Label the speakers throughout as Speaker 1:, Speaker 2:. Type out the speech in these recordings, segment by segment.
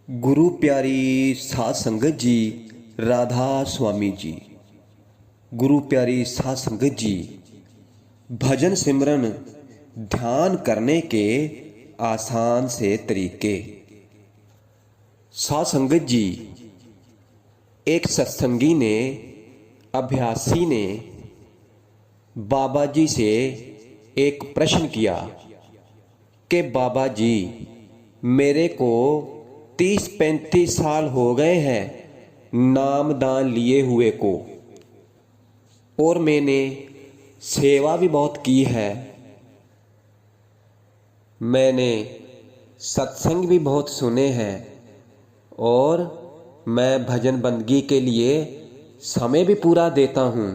Speaker 1: गुरु प्यारी साध संगत जी, राधा स्वामी जी। गुरु प्यारी साध संगत जी, भजन सिमरन ध्यान करने के आसान से तरीके। साध संगत जी, एक सत्संगी ने, अभ्यासी ने बाबा जी से एक प्रश्न किया कि बाबा जी, मेरे को 30-35 साल हो गए हैं नामदान लिए हुए को, और मैंने सेवा भी बहुत की है, मैंने सत्संग भी बहुत सुने हैं, और मैं भजन बंदगी के लिए समय भी पूरा देता हूँ,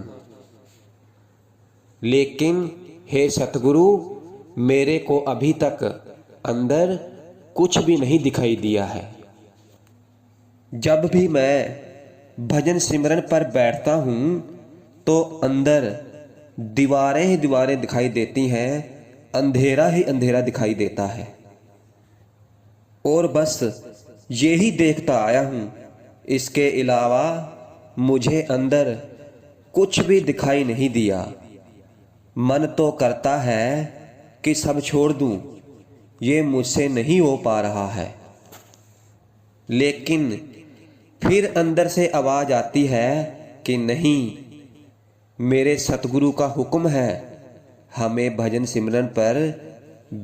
Speaker 1: लेकिन हे सतगुरु, मेरे को अभी तक अंदर कुछ भी नहीं दिखाई दिया है। जब भी मैं भजन सिमरन पर बैठता हूँ तो अंदर दीवारें ही दीवारें दिखाई देती हैं, अंधेरा ही अंधेरा दिखाई देता है, और बस यही देखता आया हूँ। इसके अलावा मुझे अंदर कुछ भी दिखाई नहीं दिया। मन तो करता है कि सब छोड़ दूँ, ये मुझसे नहीं हो पा रहा है, लेकिन फिर अंदर से आवाज़ आती है कि नहीं, मेरे सतगुरु का हुक्म है, हमें भजन सिमरन पर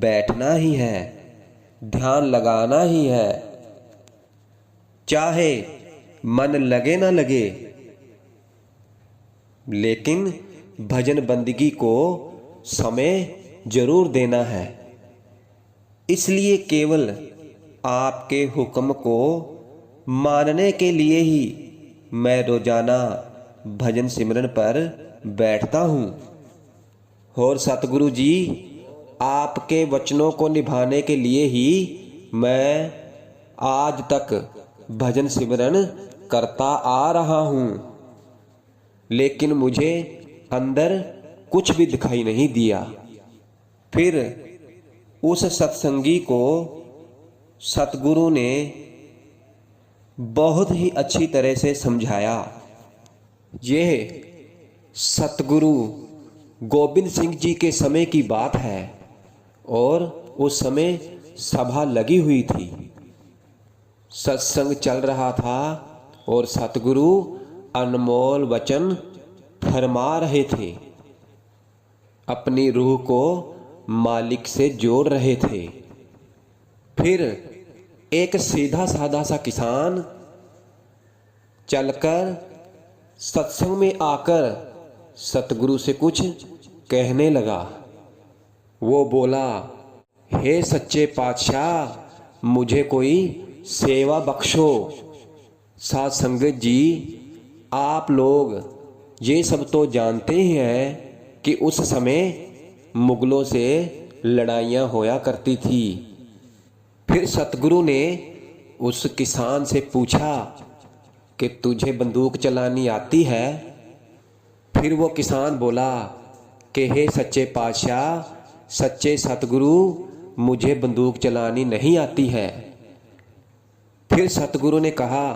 Speaker 1: बैठना ही है, ध्यान लगाना ही है, चाहे मन लगे ना लगे, लेकिन भजन बंदगी को समय जरूर देना है। इसलिए केवल आपके हुक्म को मानने के लिए ही मैं रोजाना भजन सिमरन पर बैठता हूँ। और सतगुरु जी, आपके वचनों को निभाने के लिए ही मैं आज तक भजन सिमरन करता आ रहा हूँ, लेकिन मुझे अंदर कुछ भी दिखाई नहीं दिया। फिर उस सत्संगी को सतगुरु ने बहुत ही अच्छी तरह से समझाया। यह सतगुरु गोविंद सिंह जी के समय की बात है, और उस समय सभा लगी हुई थी, सत्संग चल रहा था, और सतगुरु अनमोल वचन फरमा रहे थे, अपनी रूह को मालिक से जोड़ रहे थे। फिर एक सीधा साधा सा किसान चलकर सत्संग में आकर सतगुरु से कुछ कहने लगा। वो बोला, हे सच्चे पातशाह, मुझे कोई सेवा बख्शो। साध संगत जी, आप लोग ये सब तो जानते ही हैं कि उस समय मुगलों से लड़ाइयाँ होया करती थी। फिर सतगुरु ने उस किसान से पूछा कि तुझे बंदूक चलानी आती है? फिर वो किसान बोला कि हे सच्चे पातशाह, सच्चे सतगुरु, मुझे बंदूक चलानी नहीं आती है। फिर सतगुरु ने कहा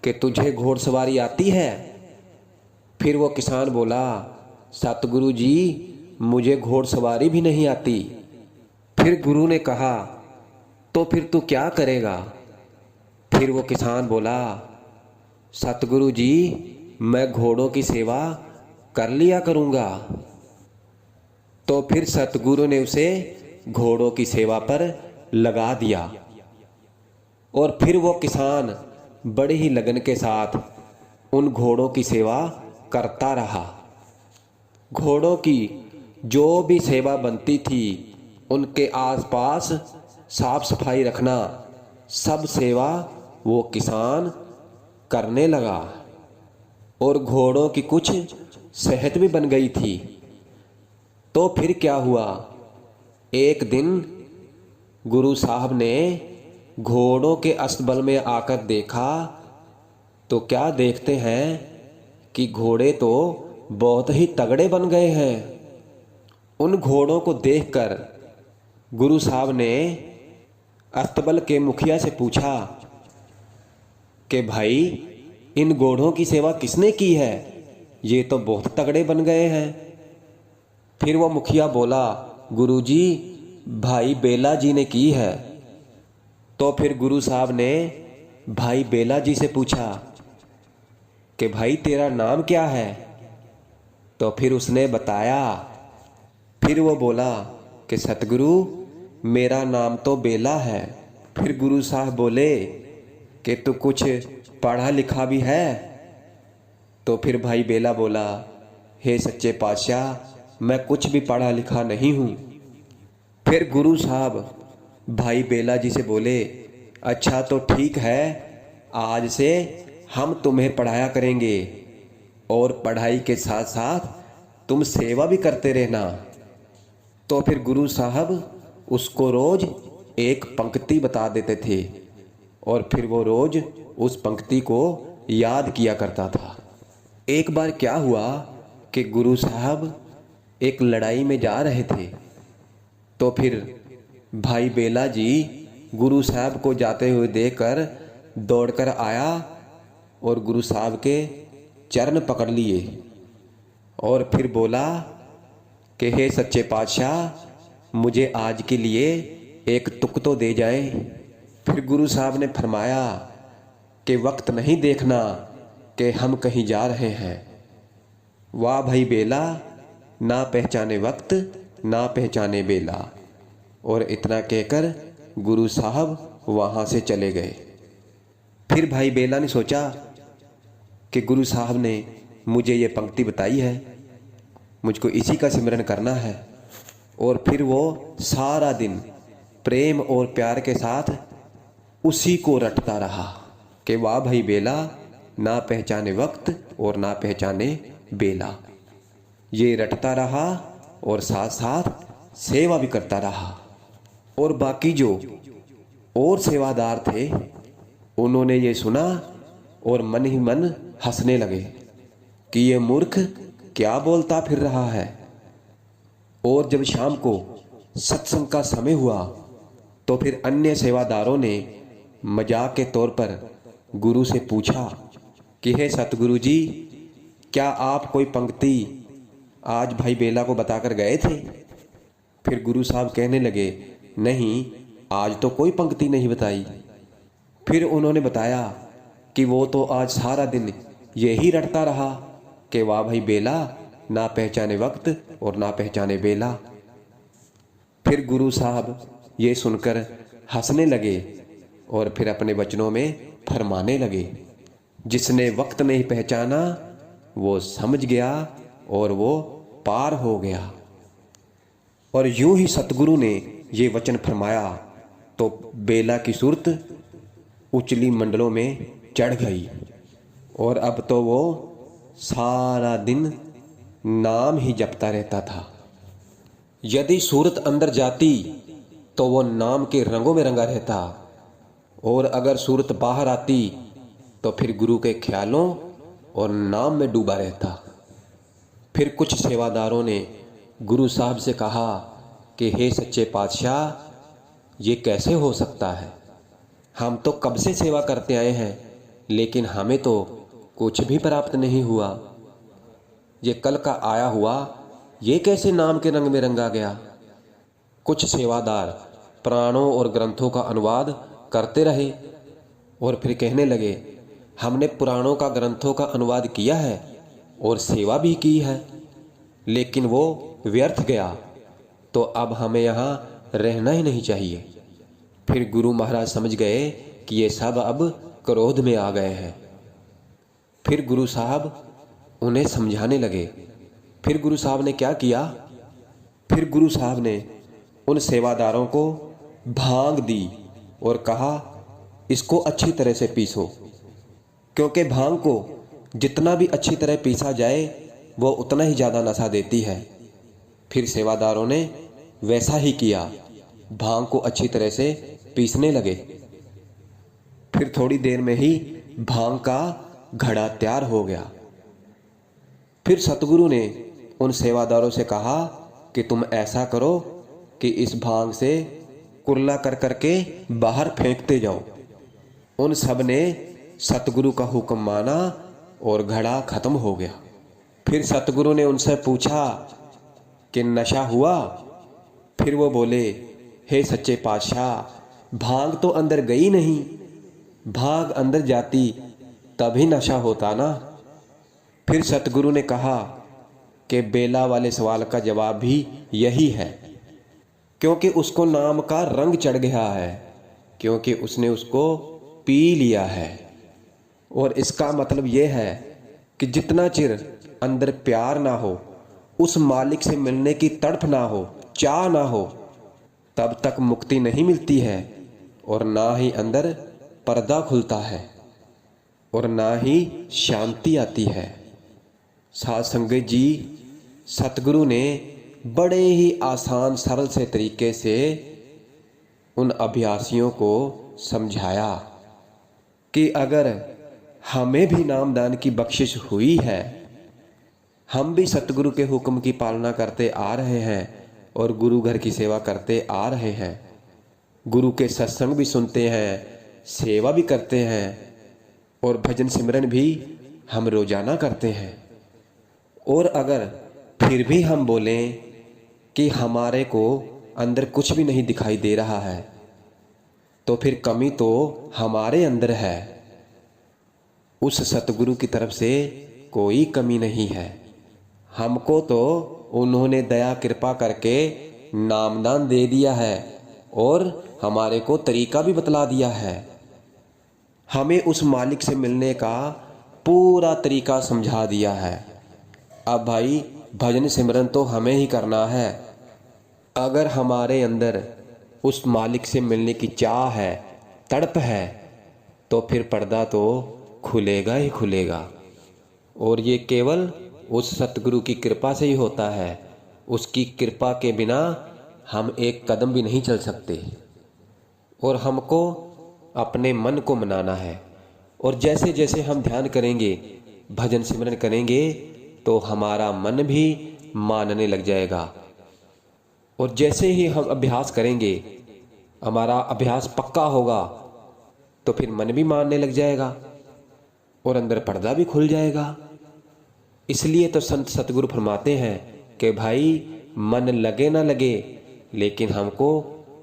Speaker 1: कि तुझे घोड़सवारी आती है? फिर वो किसान बोला, सतगुरु जी, मुझे घोड़सवारी भी नहीं आती। फिर गुरु ने कहा, तो फिर तू क्या करेगा? फिर वो किसान बोला, सतगुरु जी, मैं घोड़ों की सेवा कर लिया करूँगा। तो फिर सतगुरु ने उसे घोड़ों की सेवा पर लगा दिया, और फिर वो किसान बड़े ही लगन के साथ उन घोड़ों की सेवा करता रहा। घोड़ों की जो भी सेवा बनती थी, उनके आसपास साफ सफाई रखना, सब सेवा वो किसान करने लगा, और घोड़ों की कुछ सेहत भी बन गई थी। तो फिर क्या हुआ, एक दिन गुरु साहब ने घोड़ों के अस्तबल में आकर देखा, तो क्या देखते हैं कि घोड़े तो बहुत ही तगड़े बन गए हैं। उन घोड़ों को देखकर गुरु साहब ने अस्तबल के मुखिया से पूछा कि भाई इन घोड़ों की सेवा किसने की है, ये तो बहुत तगड़े बन गए हैं। फिर वो मुखिया बोला, गुरुजी भाई बेला जी ने की है। तो फिर गुरु साहब ने भाई बेला जी से पूछा कि भाई तेरा नाम क्या है। तो फिर उसने बताया। फिर वो बोला कि सतगुरु मेरा नाम तो बेला है। फिर गुरु साहब बोले कि तू कुछ पढ़ा लिखा भी है। तो फिर भाई बेला बोला, हे सच्चे पातशाह मैं कुछ भी पढ़ा लिखा नहीं हूँ। फिर गुरु साहब भाई बेला जी से बोले, अच्छा तो ठीक है, आज से हम तुम्हें पढ़ाया करेंगे और पढ़ाई के साथ साथ तुम सेवा भी करते रहना। तो फिर गुरु साहब उसको रोज एक पंक्ति बता देते थे और फिर वो रोज उस पंक्ति को याद किया करता था। एक बार क्या हुआ कि गुरु साहब एक लड़ाई में जा रहे थे। तो फिर भाई बेला जी गुरु साहब को जाते हुए देखकर दौड़कर आया और गुरु साहब के चरण पकड़ लिए और फिर बोला कि हे सच्चे पातशाह मुझे आज के लिए एक तुक तो दे जाए। फिर गुरु साहब ने फरमाया कि वक्त नहीं देखना कि हम कहीं जा रहे हैं। वाह भाई बेला, ना पहचाने वक्त ना पहचाने बेला। और इतना कहकर गुरु साहब वहाँ से चले गए। फिर भाई बेला ने सोचा कि गुरु साहब ने मुझे ये पंक्ति बताई है, मुझको इसी का सिमरन करना है। और फिर वो सारा दिन प्रेम और प्यार के साथ उसी को रटता रहा कि वाह भाई बेला, ना पहचाने वक्त और ना पहचाने बेला। ये रटता रहा और साथ साथ सेवा भी करता रहा। और बाकी जो और सेवादार थे उन्होंने ये सुना और मन ही मन हंसने लगे कि ये मूर्ख क्या बोलता फिर रहा है। और जब शाम को सत्संग का समय हुआ तो फिर अन्य सेवादारों ने मजाक के तौर पर गुरु से पूछा कि हे सतगुरु जी, क्या आप कोई पंक्ति आज भाई बेला को बताकर गए थे? फिर गुरु साहब कहने लगे, नहीं आज तो कोई पंक्ति नहीं बताई। फिर उन्होंने बताया कि वो तो आज सारा दिन यही रटता रहा कि वाह भाई बेला, ना पहचाने वक्त और ना पहचाने बेला। फिर गुरु साहब ये सुनकर हंसने लगे और फिर अपने वचनों में फरमाने लगे, जिसने वक्त नहीं पहचाना वो समझ गया और वो पार हो गया। और यूं ही सतगुरु ने ये वचन फरमाया तो बेला की सूरत उचली मंडलों में चढ़ गई और अब तो वो सारा दिन नाम ही जपता रहता था। यदि सूरत अंदर जाती तो वो नाम के रंगों में रंगा रहता और अगर सूरत बाहर आती तो फिर गुरु के ख्यालों और नाम में डूबा रहता। फिर कुछ सेवादारों ने गुरु साहब से कहा कि हे सच्चे पातशाह, ये कैसे हो सकता है? हम तो कब से सेवा करते आए हैं लेकिन हमें तो कुछ भी प्राप्त नहीं हुआ। ये कल का आया हुआ ये कैसे नाम के रंग में रंगा गया? कुछ सेवादार पुराणों और ग्रंथों का अनुवाद करते रहे और फिर कहने लगे, हमने पुराणों का ग्रंथों का अनुवाद किया है और सेवा भी की है लेकिन वो व्यर्थ गया, तो अब हमें यहाँ रहना ही नहीं चाहिए। फिर गुरु महाराज समझ गए कि ये सब अब क्रोध में आ गए हैं। फिर गुरु साहब उन्हें समझाने लगे। फिर गुरु साहब ने क्या किया? फिर गुरु साहब ने उन सेवादारों को भांग दी और कहा, इसको अच्छी तरह से पीसो, क्योंकि भांग को जितना भी अच्छी तरह पीसा जाए वो उतना ही ज़्यादा नशा देती है। फिर सेवादारों ने वैसा ही किया, भांग को अच्छी तरह से पीसने लगे। फिर थोड़ी देर में ही भांग का घड़ा तैयार हो गया। फिर सतगुरु ने उन सेवादारों से कहा कि तुम ऐसा करो कि इस भांग से कुरला कर करके बाहर फेंकते जाओ। उन सब ने सतगुरु का हुक्म माना और घड़ा खत्म हो गया। फिर सतगुरु ने उनसे पूछा कि नशा हुआ? फिर वो बोले, हे सच्चे पातशाह, भांग तो अंदर गई नहीं, भांग अंदर जाती तभी नशा होता ना। फिर सतगुरु ने कहा कि बेला वाले सवाल का जवाब भी यही है, क्योंकि उसको नाम का रंग चढ़ गया है, क्योंकि उसने उसको पी लिया है। और इसका मतलब यह है कि जितना चिर अंदर प्यार ना हो, उस मालिक से मिलने की तड़प ना हो, चाह ना हो, तब तक मुक्ति नहीं मिलती है और ना ही अंदर पर्दा खुलता है और ना ही शांति आती है। साध संगत जी, सतगुरु ने बड़े ही आसान सरल से तरीके से उन अभ्यासियों को समझाया कि अगर हमें भी नामदान की बख्शिश हुई है, हम भी सतगुरु के हुक्म की पालना करते आ रहे हैं और गुरु घर की सेवा करते आ रहे हैं, गुरु के सत्संग भी सुनते हैं, सेवा भी करते हैं और भजन सिमरन भी हम रोजाना करते हैं, और अगर फिर भी हम बोलें कि हमारे को अंदर कुछ भी नहीं दिखाई दे रहा है, तो फिर कमी तो हमारे अंदर है। उस सतगुरु की तरफ से कोई कमी नहीं है। हमको तो उन्होंने दया कृपा करके नामदान दे दिया है और हमारे को तरीका भी बतला दिया है। हमें उस मालिक से मिलने का पूरा तरीका समझा दिया है। अब भाई भजन सिमरन तो हमें ही करना है। अगर हमारे अंदर उस मालिक से मिलने की चाह है, तड़प है, तो फिर पर्दा तो खुलेगा ही खुलेगा। और ये केवल उस सतगुरु की कृपा से ही होता है। उसकी कृपा के बिना हम एक कदम भी नहीं चल सकते। और हमको अपने मन को मनाना है, और जैसे जैसे हम ध्यान करेंगे, भजन सिमरन करेंगे, तो हमारा मन भी मानने लग जाएगा। और जैसे ही हम अभ्यास करेंगे, हमारा अभ्यास पक्का होगा, तो फिर मन भी मानने लग जाएगा और अंदर पर्दा भी खुल जाएगा। इसलिए तो संत सतगुरु फरमाते हैं कि भाई मन लगे ना लगे, लेकिन हमको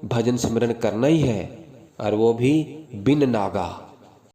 Speaker 1: भजन सिमरन करना ही है, और वो भी बिन नागा।